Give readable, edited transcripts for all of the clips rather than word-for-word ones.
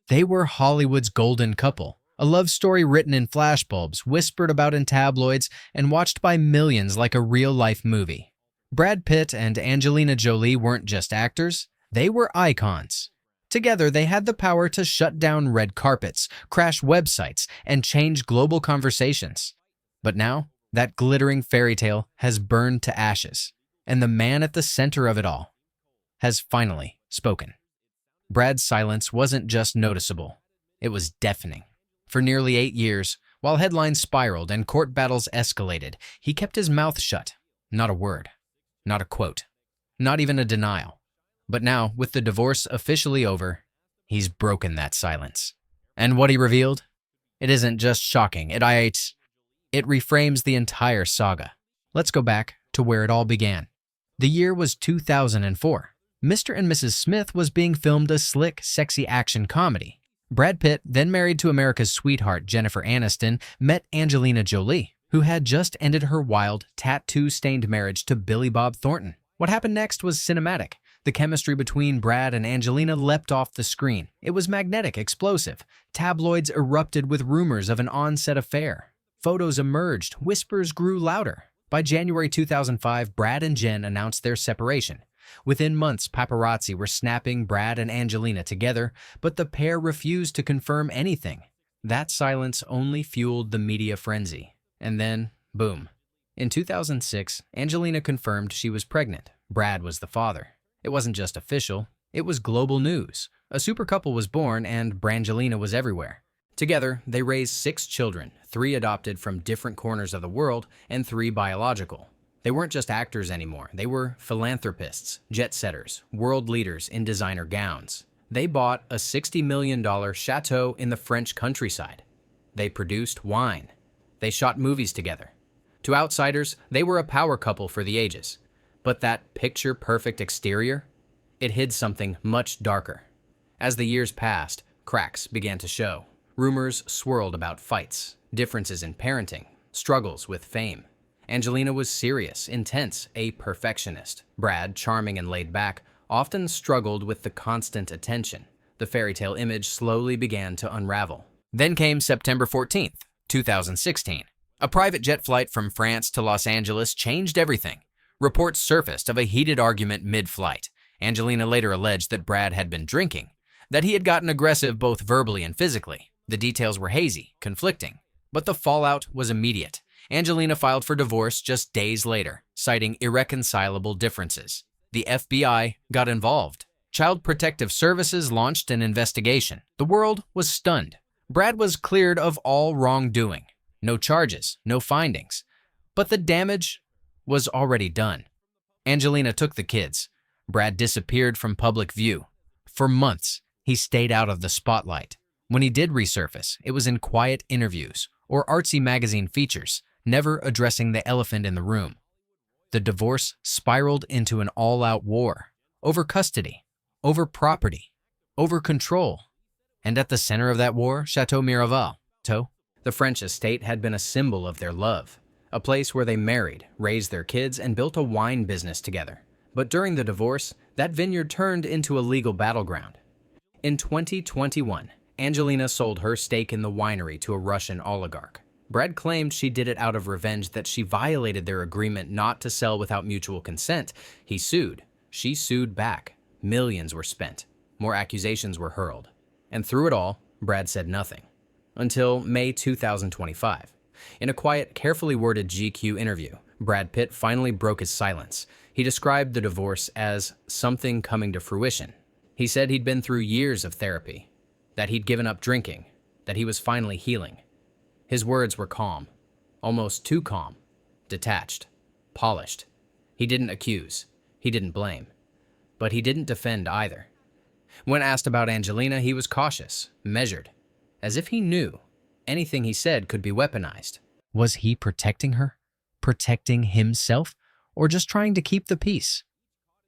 They were Hollywood's golden couple, a love story written in flashbulbs, whispered about in tabloids, and watched by millions like a real-life movie. Brad Pitt and Angelina Jolie weren't just actors, they were icons. Together, they had the power to shut down red carpets, crash websites, and change global conversations. But now, that glittering fairy tale has burned to ashes, and the man at the center of it all has finally spoken. Brad's silence wasn't just noticeable, it was deafening. For nearly 8 years, while headlines spiraled and court battles escalated, he kept his mouth shut. Not a word, not a quote, not even a denial. But now, with the divorce officially over, he's broken that silence. And what he revealed? It isn't just shocking, it reframes the entire saga. Let's go back to where it all began. The year was 2004. Mr. and Mrs. Smith was being filmed a slick, sexy action comedy. Brad Pitt, then married to America's sweetheart Jennifer Aniston, met Angelina Jolie, who had just ended her wild, tattoo-stained marriage to Billy Bob Thornton. What happened next was cinematic. The chemistry between Brad and Angelina leapt off the screen. It was magnetic, explosive. Tabloids erupted with rumors of an on-set affair. Photos emerged, whispers grew louder. By January 2005, Brad and Jen announced their separation. Within months, paparazzi were snapping Brad and Angelina together, but the pair refused to confirm anything. That silence only fueled the media frenzy. And then, boom. In 2006, Angelina confirmed she was pregnant. Brad was the father. It wasn't just official, it was global news. A super couple was born and Brangelina was everywhere. Together, they raised 6 children, 3 adopted from different corners of the world and 3 biological. They weren't just actors anymore, they were philanthropists, jet-setters, world leaders in designer gowns. They bought a $60 million chateau in the French countryside. They produced wine. They shot movies together. To outsiders, they were a power couple for the ages. But that picture-perfect exterior? It hid something much darker. As the years passed, cracks began to show. Rumors swirled about fights, differences in parenting, struggles with fame. Angelina was serious, intense, a perfectionist. Brad, charming and laid back, often struggled with the constant attention. The fairy tale image slowly began to unravel. Then came September 14th, 2016. A private jet flight from France to Los Angeles changed everything. Reports surfaced of a heated argument mid-flight. Angelina later alleged that Brad had been drinking, that he had gotten aggressive both verbally and physically. The details were hazy, conflicting, but the fallout was immediate. Angelina filed for divorce just days later, citing irreconcilable differences. The FBI got involved. Child Protective Services launched an investigation. The world was stunned. Brad was cleared of all wrongdoing. No charges, no findings. But the damage was already done. Angelina took the kids. Brad disappeared from public view. For months, he stayed out of the spotlight. When he did resurface, it was in quiet interviews or artsy magazine features, never addressing the elephant in the room. The divorce spiraled into an all-out war over custody, over property, over control. And at the center of that war, Chateau Miraval, the French estate had been a symbol of their love, a place where they married, raised their kids, and built a wine business together. But during the divorce, that vineyard turned into a legal battleground. In 2021, Angelina sold her stake in the winery to a Russian oligarch. Brad claimed she did it out of revenge, that she violated their agreement not to sell without mutual consent. He sued. She sued back. Millions were spent. More accusations were hurled. And through it all, Brad said nothing. Until May 2025. In a quiet, carefully worded GQ interview, Brad Pitt finally broke his silence. He described the divorce as something coming to fruition. He said he'd been through years of therapy, that he'd given up drinking, that he was finally healing. His words were calm, almost too calm, detached, polished. He didn't accuse, he didn't blame, but he didn't defend either. When asked about Angelina, he was cautious, measured, as if he knew anything he said could be weaponized. Was he protecting her? Protecting himself? Or just trying to keep the peace?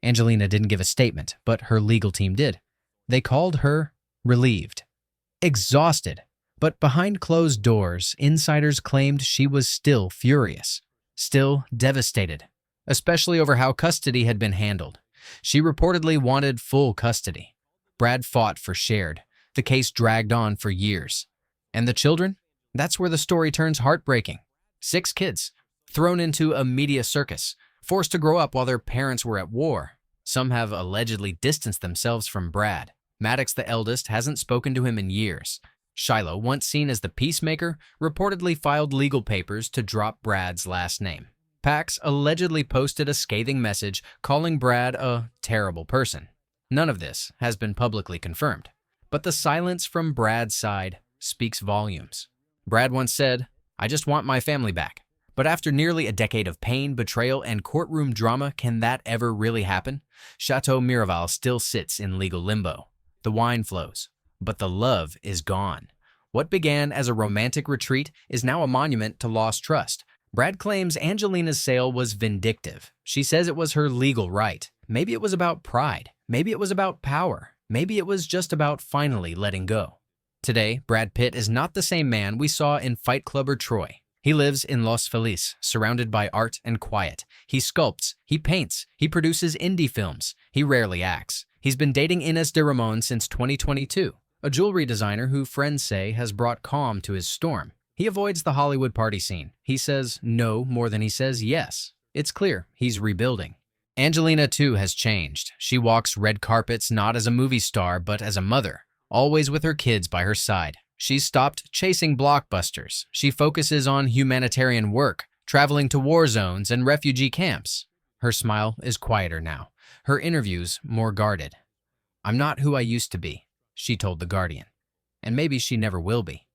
Angelina didn't give a statement, but her legal team did. They called her relieved, exhausted. But behind closed doors, insiders claimed she was still furious, still devastated, especially over how custody had been handled. She reportedly wanted full custody. Brad fought for shared, The case dragged on for years. And the children? That's where the story turns heartbreaking. 6 kids, thrown into a media circus, forced to grow up while their parents were at war. Some have allegedly distanced themselves from Brad. Maddox, the eldest, hasn't spoken to him in years. Shiloh, once seen as the peacemaker, reportedly filed legal papers to drop Brad's last name. Pax allegedly posted a scathing message calling Brad a terrible person. None of this has been publicly confirmed, but the silence from Brad's side speaks volumes. Brad once said, "I just want my family back." But after nearly a decade of pain, betrayal, and courtroom drama, can that ever really happen? Chateau Miraval still sits in legal limbo. The wine flows, but the love is gone. What began as a romantic retreat is now a monument to lost trust. Brad claims Angelina's sale was vindictive. She says it was her legal right. Maybe it was about pride. Maybe it was about power. Maybe it was just about finally letting go. Today, Brad Pitt is not the same man we saw in Fight Club or Troy. He lives in Los Feliz, surrounded by art and quiet. He sculpts, he paints, he produces indie films. He rarely acts. He's been dating Inés de Ramón since 2022, a jewelry designer who friends say has brought calm to his storm. He avoids the Hollywood party scene. He says no more than he says yes. It's clear he's rebuilding. Angelina, too, has changed. She walks red carpets not as a movie star, but as a mother, always with her kids by her side. She's stopped chasing blockbusters. She focuses on humanitarian work, traveling to war zones and refugee camps. Her smile is quieter now. Her interviews more guarded. "I'm not who I used to be," she told The Guardian. And maybe she never will be.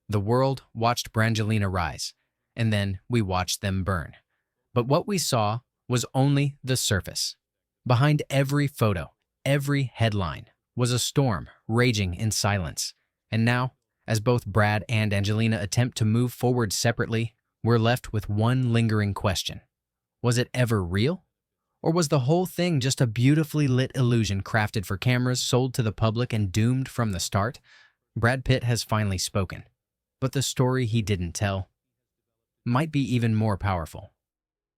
The world watched Brangelina rise, and then we watched them burn. But what we saw was only the surface. Behind every photo, every headline, was a storm raging in silence. And now, as both Brad and Angelina attempt to move forward separately, we're left with one lingering question. Was it ever real? Or was the whole thing just a beautifully lit illusion crafted for cameras, sold to the public, and doomed from the start? Brad Pitt has finally spoken. But the story he didn't tell might be even more powerful.